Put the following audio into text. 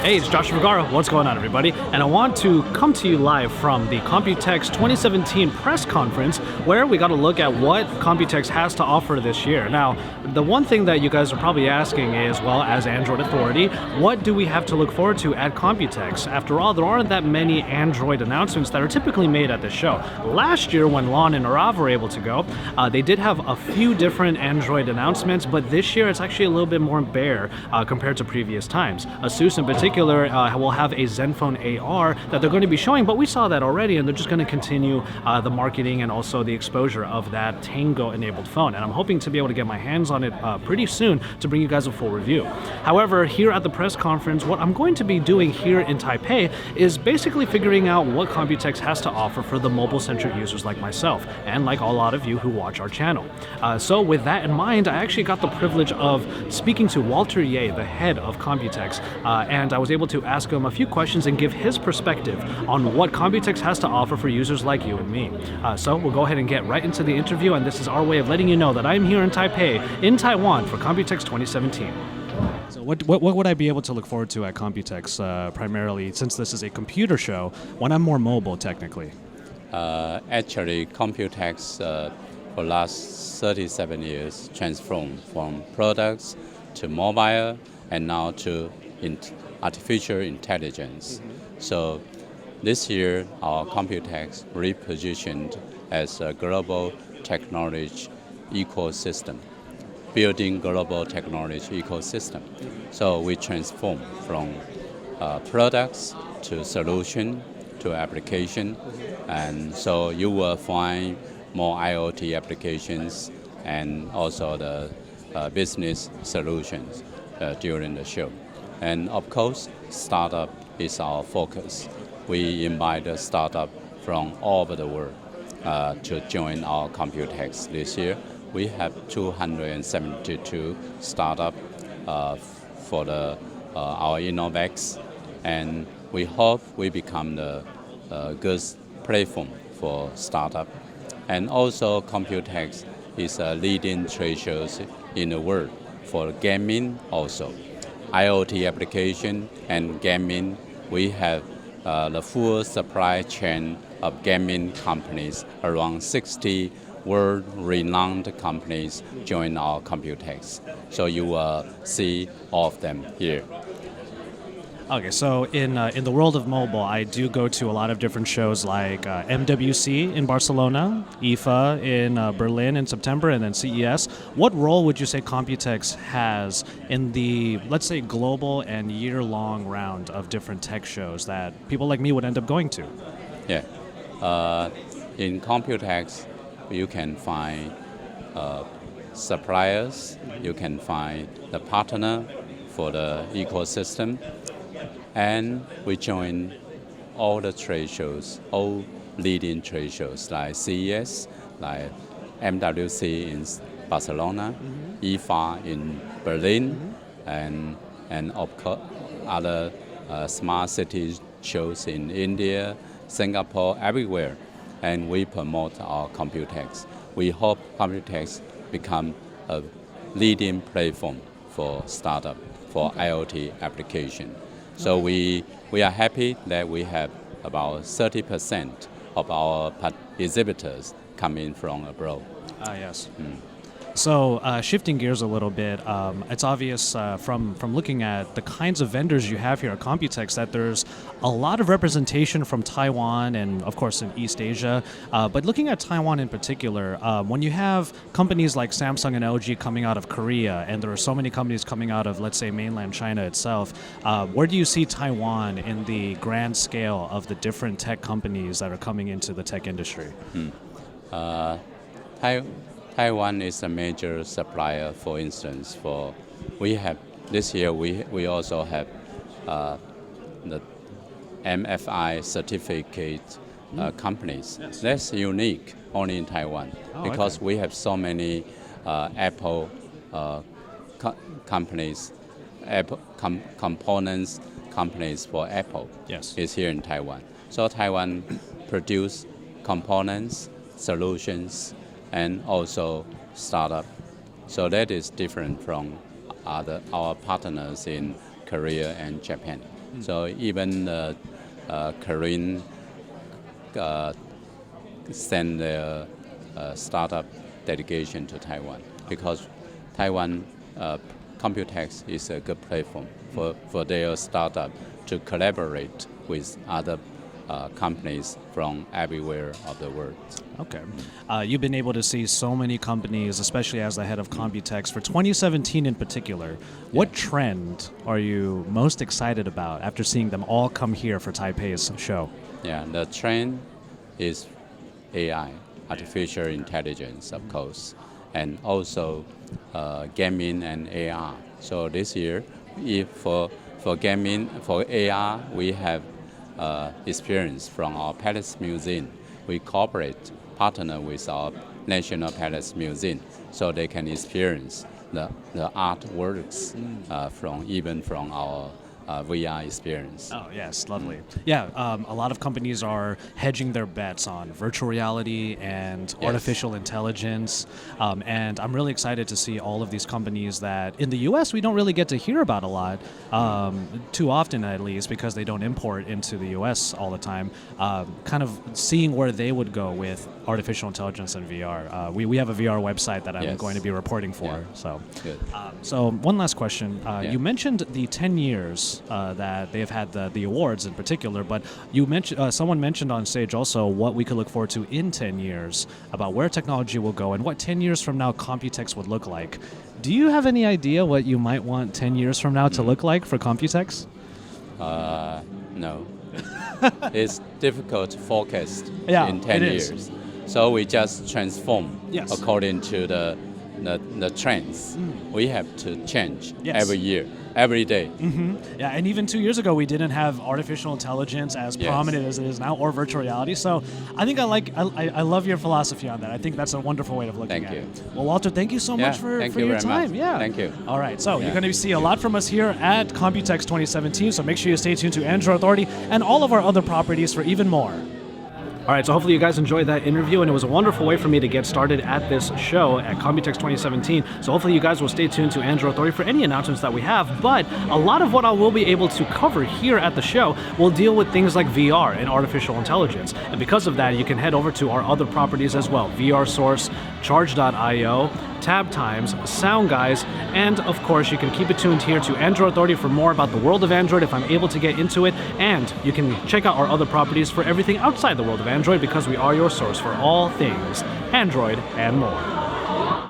Hey, it's Josh Vergara. What's going on, everybody? And I want to come to you live from the Computex 2017 press conference, where we got a look at what Computex has to offer this year. Now, the one thing that you guys are probably asking is, well, as Android Authority, what do we have to look forward to at Computex? After all, there aren't that many Android announcements that are typically made at the show. Last year, when Lon and Arav were able to go, they did have a few different Android announcements, but this year it's actually a little bit more bare compared to previous times. ASUS in particular will have a Zenfone AR that they're going to be showing, but we saw that already, and they're just going to continue the marketing and also the exposure of that Tango-enabled phone. And I'm hoping to be able to get my hands on it pretty soon to bring you guys a full review. However, here at the press conference, what I'm going to be doing here in Taipei is basically figuring out what Computex has to offer for the mobile-centric users like myself, and like a lot of you who watch our channel. So with that in mind, I actually got the privilege of speaking to Walter Yeh, the head of Computex, and I was able to ask him a few questions and give his perspective on what Computex has to offer for users like you and me. So we'll go ahead and get right into the interview, and this is our way of letting you know that I'm here in Taipei, in Taiwan, for Computex 2017. So what would I be able to look forward to at Computex, primarily, since this is a computer show, when I'm more mobile, technically? Actually, Computex for last 37 years transformed from products to mobile and now to artificial intelligence. So this year, our Computex repositioned as a global technology ecosystem, building global technology ecosystem. So we transform from products to solution to application, and so you will find more IoT applications and also the business solutions during the show. And of course, startup is our focus. We invite a startup from all over the world to join our Computex this year. We have 272 startups for our Innovex, and we hope we become the good platform for startup. And also, Computex is a leading trade show in the world for gaming also. IoT application and gaming, we have the full supply chain of gaming companies. Around 60 world-renowned companies join our Computex. So you will see all of them here. Okay, so in the world of mobile, I do go to a lot of different shows like MWC in Barcelona, IFA in Berlin in September, and then CES. What role would you say Computex has in the, let's say, global and year-long round of different tech shows that people like me would end up going to? Yeah, in Computex, you can find suppliers, you can find the partner for the ecosystem. And we join all the trade shows, all leading trade shows like CES, like MWC in Barcelona, IFA in Berlin, and of course other smart city shows in India, Singapore, everywhere. And we promote our Computex. We hope Computex become a leading platform for startup, for IoT application. So we are happy that we have about 30% of our exhibitors coming from abroad. Yes. So shifting gears a little bit, it's obvious from looking at the kinds of vendors you have here at Computex that there's a lot of representation from Taiwan and, of course, in East Asia. But looking at Taiwan in particular, when you have companies like Samsung and LG coming out of Korea, and there are so many companies coming out of, let's say, mainland China itself, where do you see Taiwan in the grand scale of the different tech companies that are coming into the tech industry? Taiwan is a major supplier. For instance, we have this year we also have the MFI certificate companies. Yes. That's unique only in Taiwan because okay. we have so many Apple companies, Apple components companies for Apple. Yes. Is here in Taiwan. So Taiwan produce components, solutions, and also startup. So that is different from our partners in Korea and Japan. So even Korean send their startup delegation to Taiwan because Taiwan Computex is a good platform for their startup to collaborate with other companies from everywhere of the world. Okay. You've been able to see so many companies, especially as the head of Computex, for 2017 in particular. What trend are you most excited about after seeing them all come here for Taipei's show? Yeah, the trend is AI, artificial intelligence, of course, and also gaming and AR. So this year, if for gaming, for AR, we have experience from our Palace Museum. We cooperate, partner with our National Palace Museum, so they can experience the artworks from our VR experience. Oh, yes, lovely. Yeah, a lot of companies are hedging their bets on virtual reality and artificial intelligence. And I'm really excited to see all of these companies that in the US we don't really get to hear about a lot, too often at least, because they don't import into the US all the time, kind of seeing where they would go with artificial intelligence and VR. We have a VR website that I'm going to be reporting for. Yeah. So, Good. So one last question. You mentioned the 10 years that they've had the awards in particular, but you mentioned someone mentioned on stage also what we could look forward to in 10 years about where technology will go and what 10 years from now Computex would look like. Do you have any idea what you might want 10 years from now to look like for Computex? No. It's difficult to forecast in 10 it is. years. So we just transform Yes. according to the trends. We have to change Yes. every year, every day. Yeah, and even 2 years ago, we didn't have artificial intelligence as prominent as it is now, or virtual reality. So I think I love your philosophy on that. I think that's a wonderful way of looking at it. Well, Walter, thank you so much for your time. Yeah. Thank you. All right, so you're going to see a lot from us here at Computex 2017. So make sure you stay tuned to Android Authority and all of our other properties for even more. All right, so hopefully you guys enjoyed that interview, and it was a wonderful way for me to get started at this show at Computex 2017. So hopefully you guys will stay tuned to Android Authority for any announcements that we have, but a lot of what I will be able to cover here at the show will deal with things like VR and artificial intelligence. And because of that, you can head over to our other properties as well, VR Source, Charge.io, Tab Times, Sound Guys, and of course you can keep it tuned here to Android Authority for more about the world of Android if I'm able to get into it, and you can check out our other properties for everything outside the world of Android because we are your source for all things Android and more.